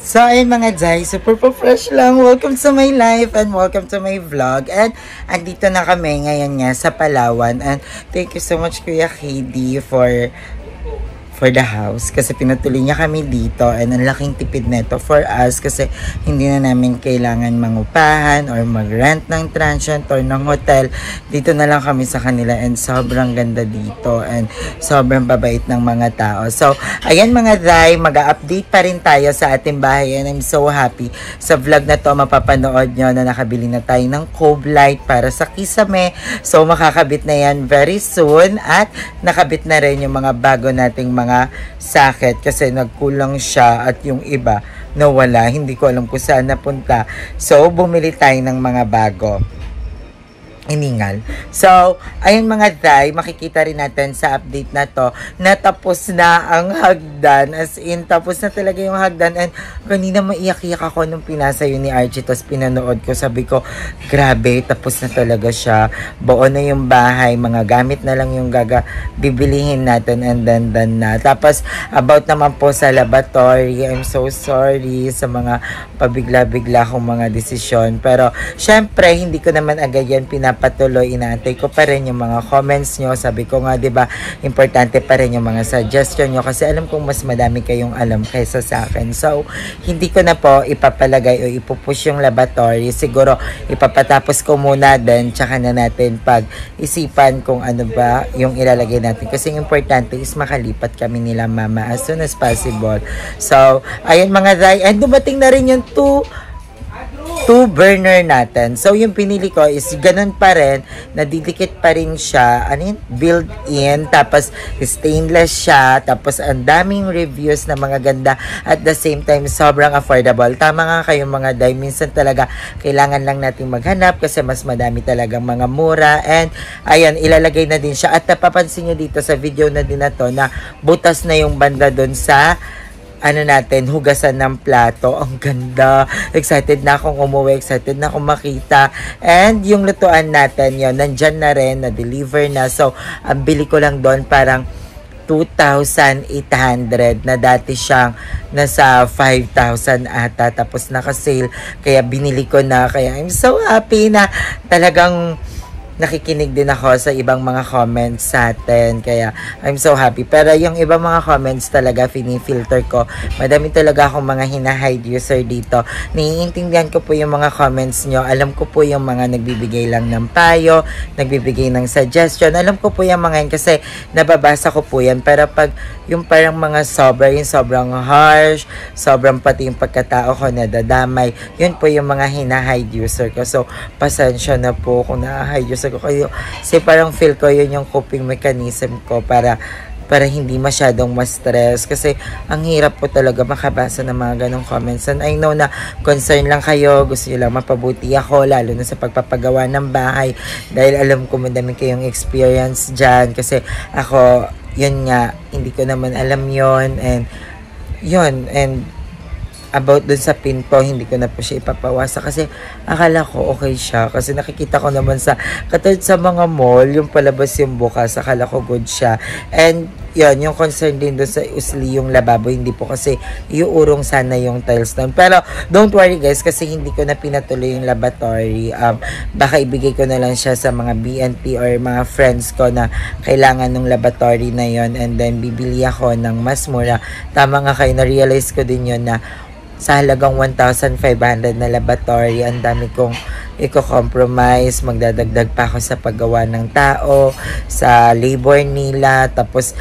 So, ayun mga Jai, super fresh lang. Welcome to my life and welcome to my vlog. And, andito na kami ngayon nga sa Palawan. And, thank you so much Kuya KD for the house. Kasi pinatuloy niya kami dito. And, ang laking tipid neto for us. Kasi, hindi na namin kailangan mangupahan or mag-rent ng transient or ng hotel. Dito na lang kami sa kanila. And, sobrang ganda dito. And, sobrang babait ng mga tao. So, ayan mga Jai, mag-update pa rin tayo sa ating bahay. And I'm so happy. Sa vlog na to, mapapanood nyo na nakabili na tayo ng Cove Light para sa kisame. So, makakabit na yan very soon. At, nakabit na rin yung mga bago nating mga socket kasi nagkulang siya at yung iba nawala. Hindi ko alam kung saan napunta. So, bumili tayo ng mga bago. Iningal. So, ayun mga Jai, makikita rin natin sa update na to, natapos na ang hagdan. As in, tapos na talaga yung hagdan. And kanina maiyak-iyak ako nung pinasa yun ni Archie. Tapos pinanood ko, sabi ko, grabe, tapos na talaga siya. Buo na yung bahay, mga gamit na lang yung bibilihin natin and then done na. Tapos, about naman po sa laboratory, I'm so sorry sa mga pabigla-bigla kong mga desisyon. Pero, syempre, hindi ko naman agad yan patuloy, inaantay ko pa rin yung mga comments nyo. Sabi ko nga, diba, importante pa rin yung mga suggestion nyo kasi alam kong mas madami kayong alam kaysa sa akin. So, hindi ko na po ipapalagay o ipupush yung laboratory. Siguro, ipapatapos ko muna din, tsaka na natin pag-isipan kung ano ba yung ilalagay natin. Kasi yung importante is makalipat kami nila mama as soon as possible. So, ayun mga Jai, and dumating na rin yung two burner natin. So, yung pinili ko is ganun pa rin. Nadidikit pa rin siya. Ano yun? Built-in. Tapos, stainless siya. Tapos, ang daming reviews na mga ganda. At the same time, sobrang affordable. Tama nga kayo mga Jai. Minsan talaga, kailangan lang natin maghanap kasi mas madami talagang mga mura. And, ayan, ilalagay na din siya. At napapansin nyo dito sa video na din na to na butas na yung banda dun sa natin, hugasan ng plato. Ang ganda. Excited na akong umuwi. Excited na akong makita. And yung lutuan natin, yun, nandyan na rin, na-deliver na. So, ang bili ko lang doon parang 2,800 na dati siyang nasa 5,000 ata. Tapos naka-sale. Kaya binili ko na. Kaya I'm so happy na talagang nakikinig din ako sa ibang mga comments sa atin. Kaya, I'm so happy. Pero yung ibang mga comments talaga, fini-filter ko. Madami talaga akong mga hina-hide user dito. Naiintindihan ko po yung mga comments nyo. Alam ko po yung mga nagbibigay lang ng payo, nagbibigay ng suggestion. Alam ko po yung mga yun kasi nababasa ko po yan. Pero pag yung parang mga yung sobrang harsh, sobrang pati yung pagkatao ko nadadamay, yun po yung mga hina-hide user ko. So, pasensya na po kung na-hide user ko kayo. Kasi parang feel ko yun yung coping mechanism ko para hindi masyadong ma-stress. Kasi ang hirap po talaga makabasa ng mga ganong comments. And I know na concern lang kayo. Gusto nyo lang mapabuti ako. Lalo na sa pagpapagawa ng bahay. Dahil alam ko madami kayong experience dyan. Kasi ako, yun nga, hindi ko naman alam yon. And yun. And about dun sa pinto, hindi ko na po siya ipapawasa kasi akala ko okay siya kasi nakikita ko naman katulad sa mga mall, yung palabas yung bukas, akala ko good siya. And yun, yung concern din doon sa usli yung lababo, hindi po kasi iuurong sana yung tiles doon. Pero don't worry guys kasi hindi ko na pinatuloy yung laboratory. Baka ibigay ko na lang siya sa mga BNP or mga friends ko na kailangan ng laboratory na yon, and then bibili ako ng mas mura. Tama nga kayo, na-realize ko din yun na sa halagang 1,500 na laboratory, ang dami kong i-compromise, magdadagdag pa ako sa paggawa ng tao, sa labor nila, tapos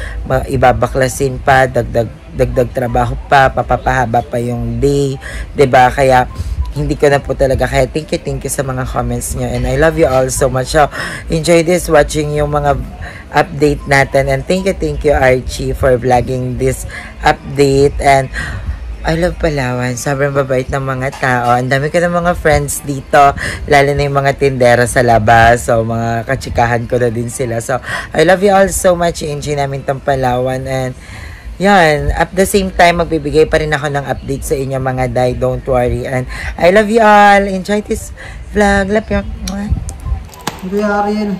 ibabaklasin pa, dagdag trabaho pa, papapahaba pa yung day, 'di ba? Kaya hindi ko na po talaga. Kaya thank you sa mga comments nyo. And I love you all so much. So, enjoy this watching yung mga update natin. And thank you Archie for vlogging this update. And I love Palawan. Sobrang babait ng mga tao. Ang dami ko ng mga friends dito. Lalo na yung mga tindera sa labas. So, mga katsikahan ko na din sila. So, I love you all so much. Enjoy namin tong Palawan. And, yan. At the same time, magbibigay pa rin ako ng update sa inyo mga Jai. Don't worry. And, I love you all. Enjoy this vlog. Love you. Hindi, Ariel.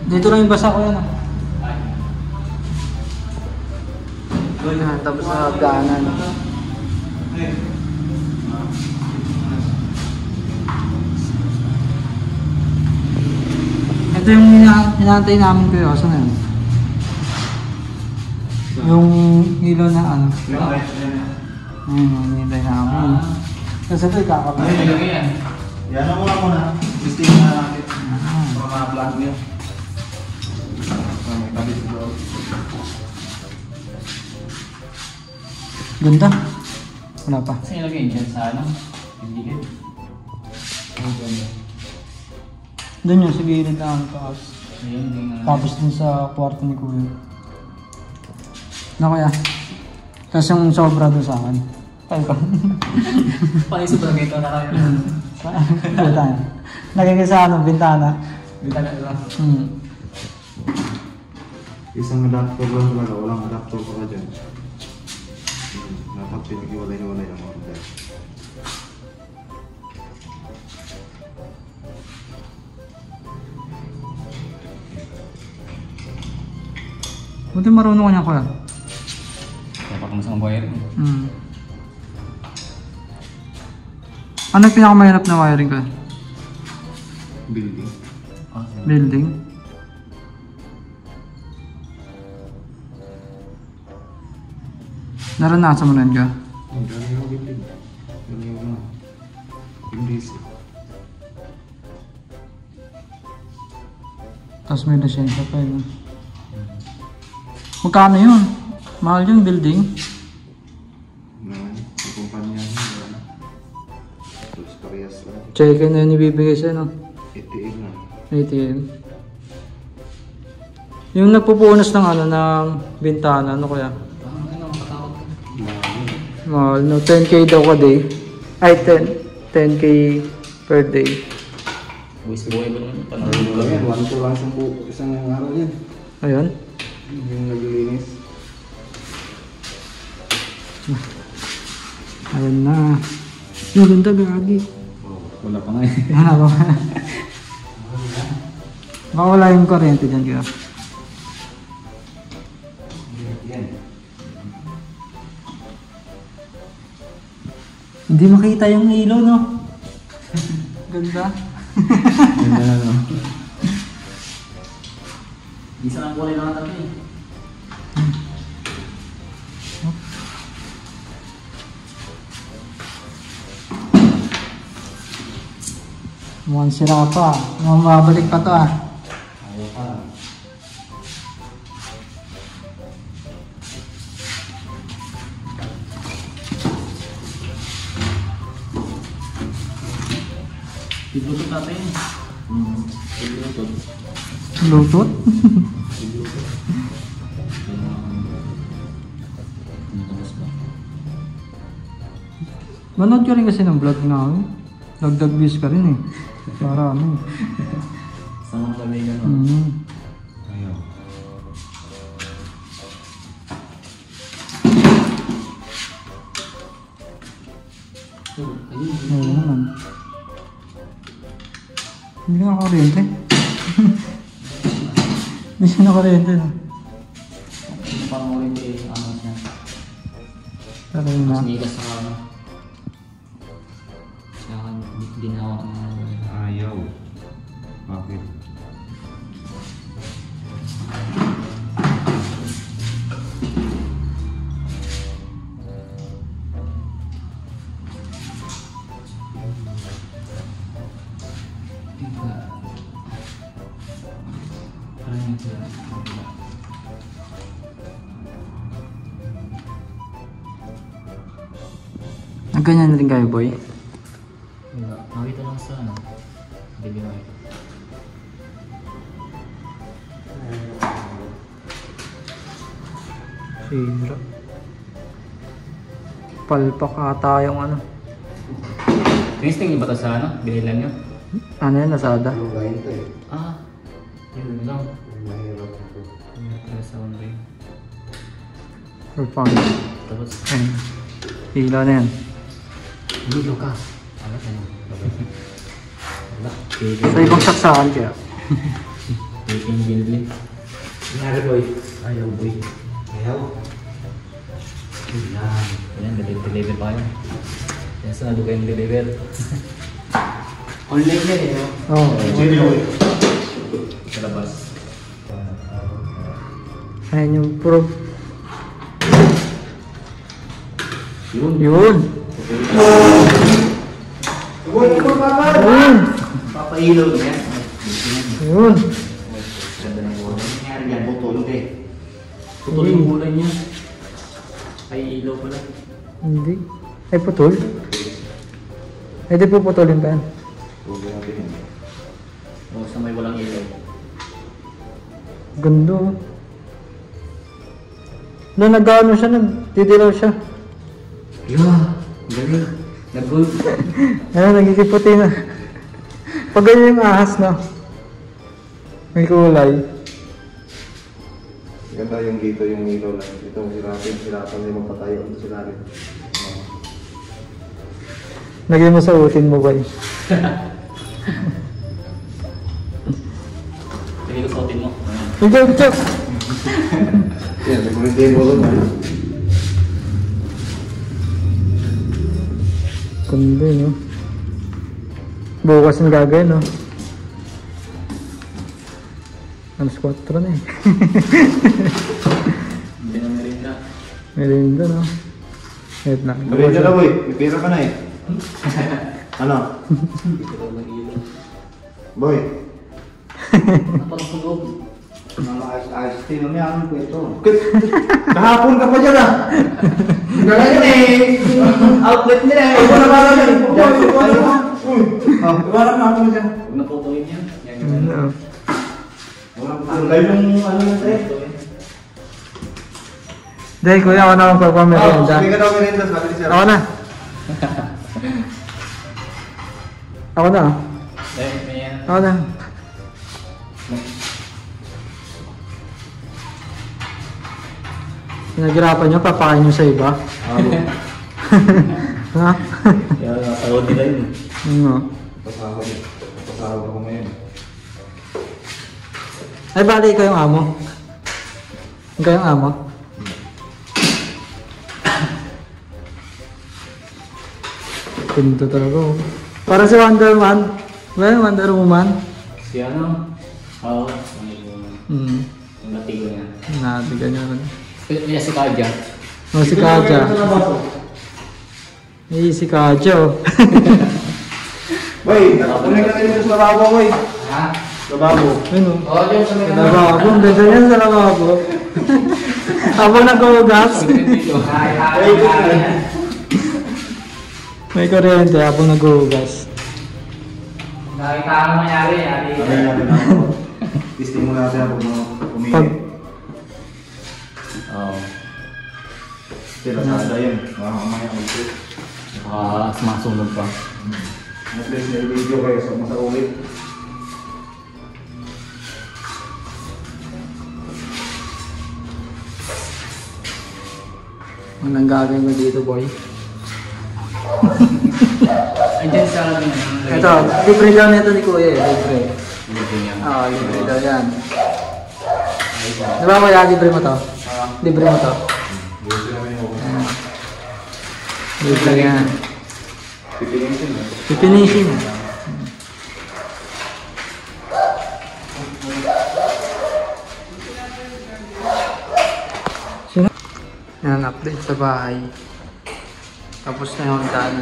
Dito lang yung basa ko yan. Tapos sa hagdanan. Ito yung inaantay namin ko yun. Saan na yun? Yung ilaw na ano. Hinihintay namin. Kasi ito ikakabay. Yan ang muna. Listing na natin. Mga vlog niyo. May kabit doon. Ganda. Wala pa. Kasi nilagay dyan sa ano? Hindi. Doon yun, sa gilid na ang taas. Ayun, yung Tapos dun sa kwarto ni Kuya. Na kuya. Tapos yung sobra doon sa akin. Tayo ka. Pakiso ba ito na kayo? Bintana. Nagiging sa ano, bintana. Bintana lang. Isang adapter lang talaga. Walang adapter pa ka dyan. Dapat pinag-iwalay-iwalay ang mga dyan. Buti marunong ka niya kuya. Dapat mo sa wiring. Ano yung pinakamahirap na wiring ko? Building. Building? Naranasan mo na yun ka? Ang dami yung building. Yan yung MDC. Tapos may lisensya pa yun. Magkano yun? Mahal yung building? Naman. Sa kumpanya niya. Tapos parehas lang. Check-in na yun ibibigay sa'yo, no? ATM na. ATM. Yung nagpupunas ng ano, ng bintana, ano kaya? Mahal, no? 10k daw ka day. Ay, 10k per day. Buwis buhay ba naman? Ano lang yan? 1 to lang isang araw yan. Ayun. Yung naglilinis. Ayun na. Yung ganda, gagi. Wala pa nga eh. Baka wala yung kuryente dyan kaya. Yan. Hindi makita yung ilaw, no? Ganda. Ganda na no? Isa lang kulay lang natin eh. Mukhang sira pa. Mukhang mabalik pa to ah. Ayaw pa. Bluetooth natin eh. Bluetooth. Bluetooth? Manood ka rin kasi ng vlog namin. Dagdag views ka rin eh. Para ano eh. Sa mga kaibigan no? Ayaw. Ayun naman. Hindi na kuryente. Hindi siya na kuryente no. Parang ulit eh, ano siya. Pero yun na. Sinigas sa ano. Saka dinawak ng ano. Ayaw. Bakit? Parang yun sila. Ganyan na rin kayo boy. Wala. Nakita lang sa ano. Hindi nakita. Sira. Palpak ata yung ano. Tinisting niyo ba ito sa ano? Binilan niyo? Ano yan, Lazada? Yung lain to eh. Ah! Yun lang. Mahirap ito. Para sa one ring. For fun. Tapos, Ayun. Hila na yan. hindi ka. Alas ano? Sa ibang saksakan kaya. Baking building. Nangyari boy. Ayaw, boy. Ayaw. Yan. Yan, deliver pa yan. Yan, saan kayo deliver? Online yan eh, no? Oo. Sa labas. Ayan yung proof. Yun. Yun. Yun. Papailaw niya. Yun. Ganda ng kulay. Nangyari yan, butol eh. Putol yung kulay niya. Ay, ilaw pala. Hindi. Ay, putol. Ay, di po putulin pa yan. Huwag natin yan. O, sa may walang ilaw. Ganda. Oh. Nung nag-ano siya, nagdidilaw siya. Yeah, galing. Nag-gold. Ano, nagikiputi na. Pag ganyan yung ahas na. May kulay. Ganda yung dito, yung ilaw lang. Ito, hirapan na yung magpatayo. Ito sila rin. Lagyan mo sa utin mo, bay. Sige ko suotin mo. Ikaw, Chok! Yan, nag-maintain mo rin. Ganda, no? Bukas yung gagawin, no? Alas 4 na eh. Hindi na merinda. Merinda, no? Wait na. Merinda na boy, may pera ka na eh. Ano? Dito daw ng ilaw. Boy. Napakasunog. Mga ayos-ayos. Tinan mo yan po ito. Kahapon ka pa dyan ah. Ganyan eh. Outlet nila eh. Huwag na parang yan. Iwanan na ako dyan. Huwag na putuin yan. Yan yung Ano? Ang kayo yung ano yun eh. Dahil kuya, ako na magpapamerienda. Sige ka daw merienda, sabi ni Sir. Ako na. Ako na. Eh, may yan. Ako na. Pinaghirapan nyo, papakain nyo sa iba. Ha? Kaya nakatawad nila yun. Ano? Pasahod ako ngayon. Ay, bali ikaw yung amo. Ikaw yung amo. Pinto talaga oh. Para si Wonder Man. Ba yung Wonder Woman? Si ano? Oo. Yung natigo niya. Natigan nyo rin. Kaya si Kaja. Oh, si Kaja. Eh, si Kaja oh. Boy, kunin ka rin sa lababo boy. Ha? Lababo. Ano? Oo, dyan sa Sa lababo. Ang ganda yan sa lababo. Habang nag-ugas. dito. May kuryente habang nag-ugas. Nakita ko nangyari. Ano natin ako? Testing mo natin ako kung Pag... umingit. Oo. Sila sada yun. Mamaya mag-trip. Masunog pa. Mag-place na yung video kayo sa masa ulit. Anong gagawin mo dito, boy? Andiyan sa amin. Ito, libre daw nito ni Kuya eh, libre. Libre niya. Oo, libre daw yan. Di ba Kuya, libre mo to? Libre mo to? Gusto namin yung Ayan. Libre yan. pipilisin mo. Pipinisin. Sino? Yan, update sa bahay. Tapos na yung daan.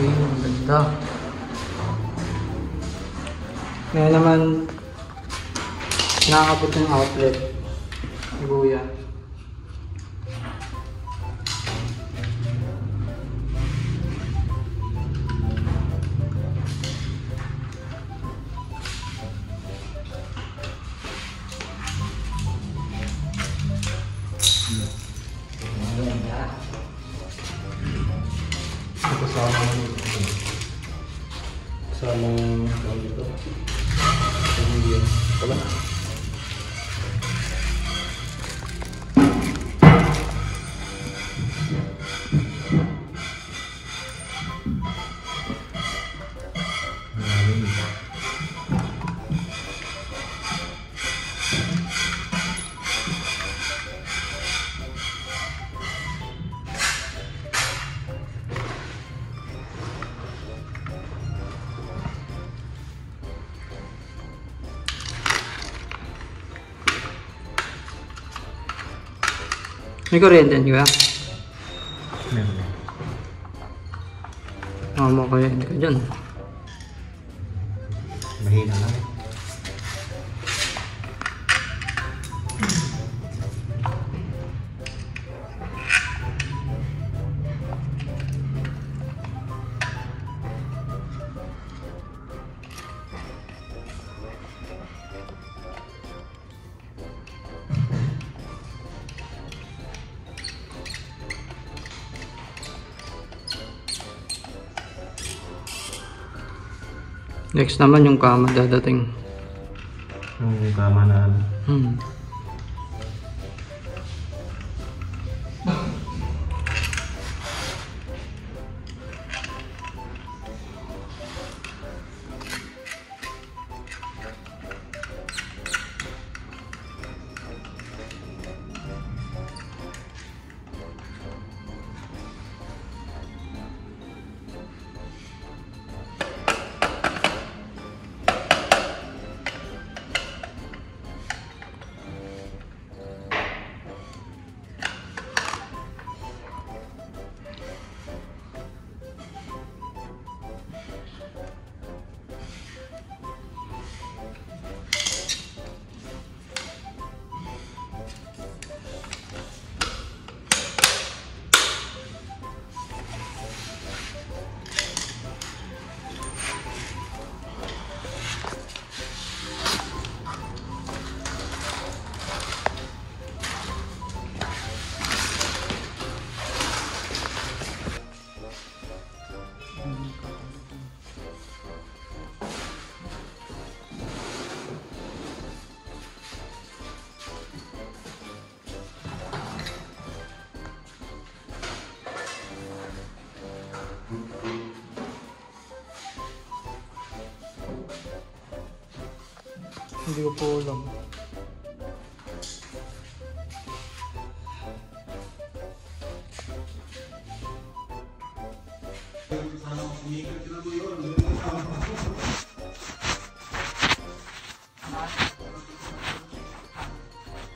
Okay, ang ganda. Ngayon naman, nakakabot yung outlet. Buya. May kuryente yan, kuya? Meron. Mo kuryente ka dyan. Mahina lang. Next naman yung kama dadating. Yung kama na ano. Hindi ko po alam.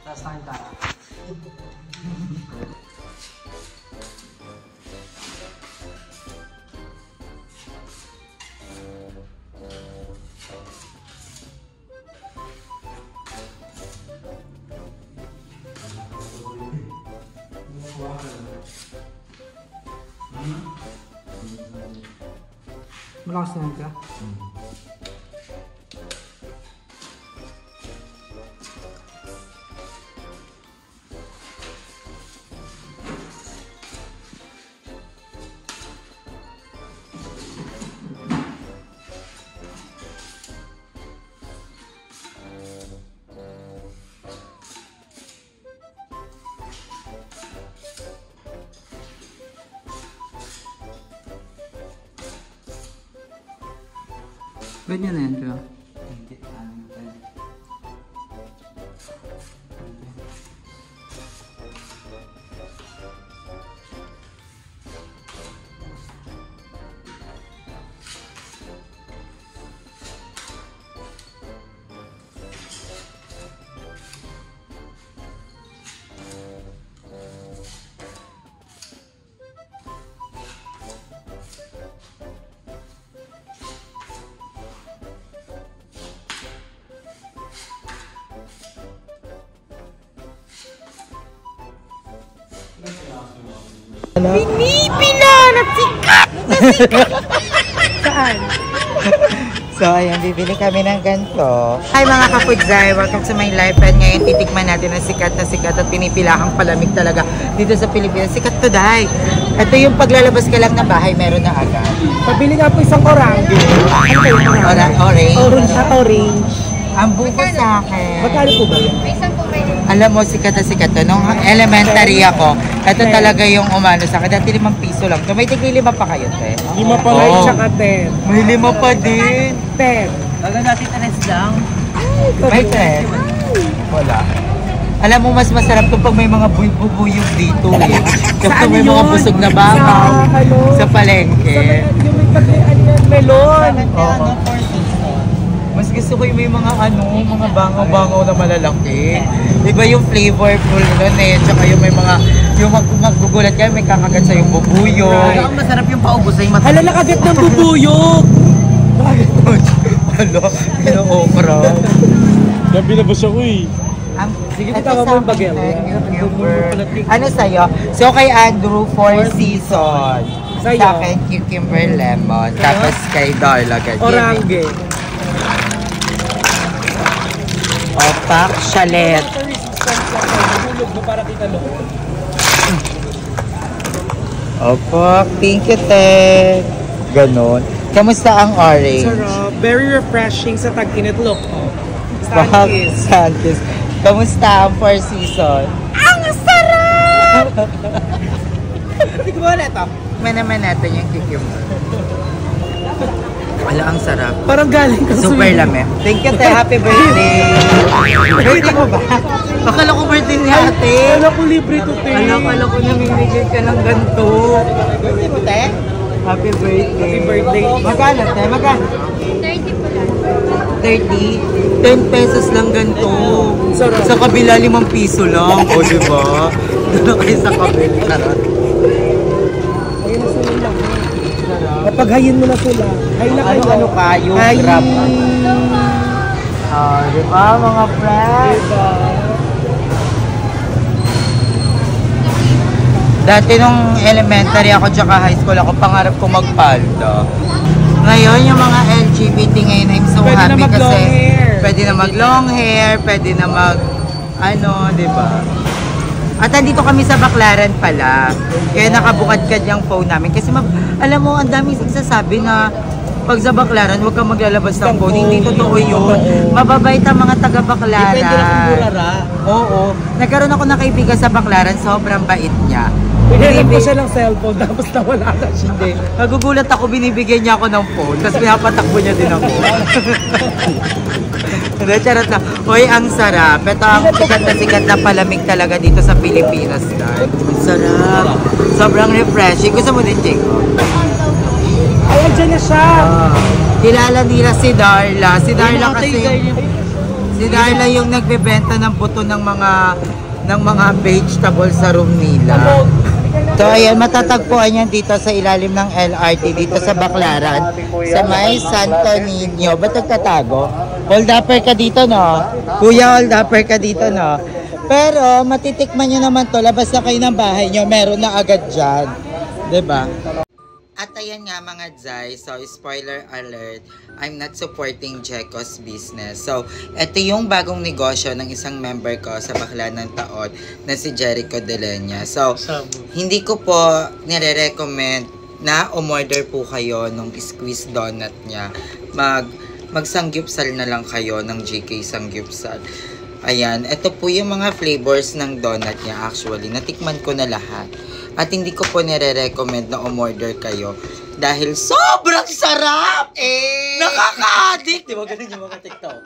Taas na kita. Malakas na ka? Ganyan na yan, kuya. Hindi, ano tayo. Pinipila na sikat na sikat. Saan? So, ayan, bibili kami ng ganito. Hi mga kapudzay! Welcome to my life. And ngayon, titikman natin ang sikat at pinipilakang palamig talaga dito sa Pilipinas. Sikat to die! Ito yung paglalabas ka lang ng bahay, meron na agad. Pabili nga po isang orange. Ano kayo? Orange. Orange. Ang buko sa akin. Magkano po ba yan? Alam mo, sikat na sikat to. Nung elementary ako, ito talaga yung umano sa akin. Dati 5 piso lang. So, may tigli 5 pa kayo, te? 5 pa lang, tsaka 10. May 5 pa din. 10. Baga natin tanes lang. May 10. Wala. Alam mo, mas masarap to pag may mga bubuyog dito eh. Kapag may mga busog na baka sa palengke. Yung may melon. Oo. Mas gusto ko yung may mga mga bangaw-bangaw na malalaki. Iba yung flavorful nun eh. Tsaka yung may mga, yung maggugulat ka, may kakagat sa yung bubuyog. Ang masarap yung paubos ay Hala, nakagat ng bubuyog. Alo, ino-okra. Gabi na ba siya, uy? Sige, tama mo yung bagel. Ano sa'yo? So kay Andrew, 4 season. Sa'yo? Sa akin, cucumber lemon. Tapos kay Darla, ganyan. Orange. Opak, chalet. Hulog mo para kita loob. Opak, thank you, te. Ganon. Kamusta ang orange? Sarap. Very refreshing sa tag-init look. Bak, Santis. Kamusta ang 4 season? Ang sarap! Hindi ko ba ito? Manaman natin yung cucumber. Ala, ang sarap. Parang galing ka Super lame. Thank you, te. Happy birthday. Birthday mo ba? Akala ko birthday ni ate. Alam ko libre to, te. Akala ko namimigay ka ng ganito. Birthday mo, te? Happy birthday. Happy birthday. Magkano, te? Magkano? 30 po lang. 30? 10 pesos lang ganito. Sarap. Sa kabila, 5 piso lang. O, diba? Doon kayo sa kabila. Sarap. Ayun na sila lang. Kapag hayin mo na sila. Hay na kayo. Ano kayo? Hay. Grab. Diba, mga friends? Diba? Dati nung elementary ako tsaka high school ako, pangarap ko magpalda. Ngayon, yung mga LGBT ngayon, I'm so Pwede na happy mag-long kasi hair. pwede na mag-long hair, pwede na di ba? At andito kami sa Baclaran pala. Kaya nakabukad-kad yung phone namin. Kasi alam mo, ang daming nagsasabi na pag sa Baclaran, huwag kang maglalabas ng phone. Hindi totoo yun. Mababait ang mga taga-Baclaran. Depende na kung burara. Oo. Nagkaroon ako ng kaibigan sa Baclaran, sobrang bait niya. Pinirap ko siya ng cellphone, tapos nawala na siya. Hindi. Nagugulat ako, binibigyan niya ako ng phone, tapos pinapatakbo niya din ako. Hindi, charot na. Uy, ang sarap. Ito ang sikat na palamig talaga dito sa Pilipinas, guys. Ang sarap. Sobrang refreshing. Gusto mo din, Jacob? Ay, andyan na siya. Kilala nila si Darla. Si Darla kasi... Si Darla yung nagbebenta ng buto ng mga vegetable sa room nila. So ayan, matatagpuan yan dito sa ilalim ng LRT, dito sa Baclaran, sa may Santo Niño. Ba't nagtatago? Hold upper ka dito, no? Kuya, hold upper ka dito, no? Pero matitikman nyo naman to, labas na kayo ng bahay nyo, meron na agad dyan. Diba? At ayan nga mga Zay, so spoiler alert, I'm not supporting Jeco's business. So, ito yung bagong negosyo ng isang member ko sa Bakla ng Taon na si Jericho Delenya. So, hindi ko po nire-recommend na umorder po kayo ng squeeze donut niya. Magsangyupsal na lang kayo ng GK Sangyupsal. Ayan, ito po yung mga flavors ng donut niya actually. Natikman ko na lahat. At hindi ko po nire-recommend na umorder kayo dahil sobrang sarap! Nakaka-addict! Di ba ganun yung mga TikTok?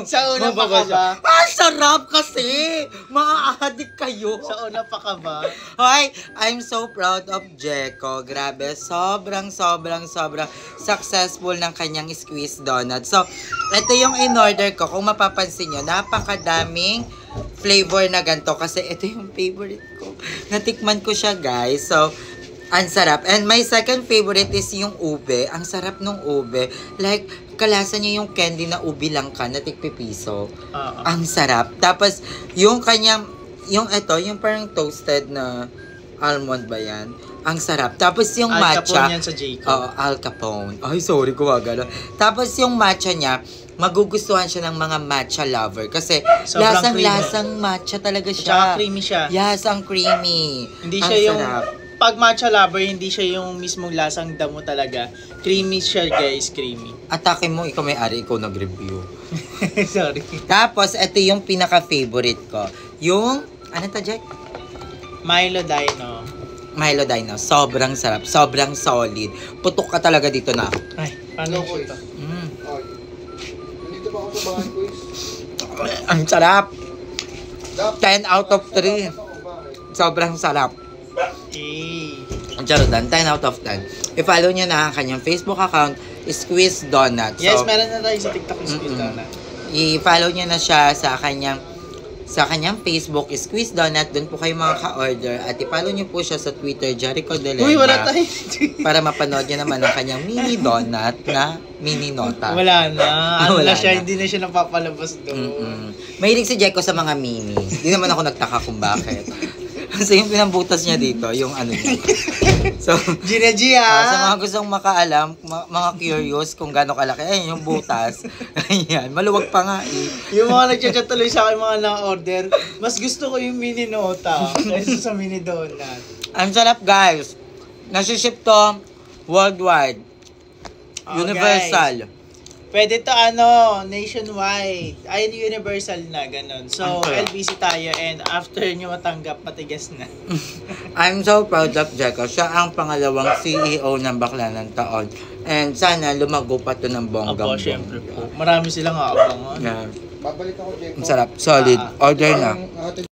Sa una pa ka ba? Sarap kasi! Ma-addict kayo! Sa una pa ka ba? Hoy, I'm so proud of Jeco. Grabe, sobrang successful ng kanyang squeeze donut. So, ito yung in-order ko. Kung mapapansin nyo, napakadaming flavor na ganito kasi ito yung favorite ko. Natikman ko siya, guys. So, ang sarap. And my second favorite is yung ube. Ang sarap nung ube. Like, kalasa niya yung candy na ube lang ka na tigpipiso. Ang sarap. Tapos, yung kanyang, yung parang toasted na almond ba yan? Ang sarap. Tapos yung Al matcha. Capone yan sa Jacob. Oo, Al Capone. Ay, sorry, gumagano. Tapos yung matcha niya, magugustuhan siya ng mga matcha lover. Kasi lasang matcha talaga siya. Tsaka creamy siya. Yes, ang creamy. Hindi ang siya yung sarap. pag matcha lover, hindi siya yung mismong lasang damo talaga. Creamy siya guys, creamy. Atake mo, ikaw may-ari, ikaw nag-review. Sorry. Tapos, ito yung pinaka-favorite ko. Yung, ano to, Jack? Milo Dino. Milo Dino. Sobrang sarap. Sobrang solid. Putok ka talaga dito na. Ay, paano po ito? Nandito pa ako sa bahay, boys. Ang sarap. 10 out of 3. Sobrang sarap. Ang charudan, 10 out of 10. I-follow nyo na ang kanyang Facebook account, Squeeze Donut. Yes, meron na tayo sa TikTok Squeeze Donut. I-follow nyo na siya sa kanyang Facebook, Squeeze Donut. Doon po kayo makaka-order. At i-follow nyo po siya sa Twitter, Jericho Delena. Uy, wala tayo. Para mapanood nyo naman ang kanyang mini donut na mini nota. Wala na. Ano Wala na siya, na. hindi na siya napapalabas doon. Mahilig si Jericho sa mga mini. Hindi naman ako nagtaka kung bakit. Kasi yung pinambutas niya dito, yung ano niya. So, Gina G, sa mga gustong makaalam, mga curious kung gaano kalaki, ayun yung butas. Ayan, maluwag pa nga eh. Yung mga nagchat-chat tuloy sa akin, mga na-order, mas gusto ko yung mini nota kaysa sa mini donut. Ang sarap guys. Nasiship to worldwide. Oh, Universal. Pwede to nationwide. Ay, universal na, ganun. So, LBC tayo and after nyo matanggap, matigas na. I'm so proud of Jericho. Siya ang pangalawang CEO ng Bakla ng Taon. And sana lumago pa to ng bonggang. Apo, syempre po. Marami silang aabangan. Yeah. Babalik ako, Jeko. Ang sarap. Solid. Order na. Ang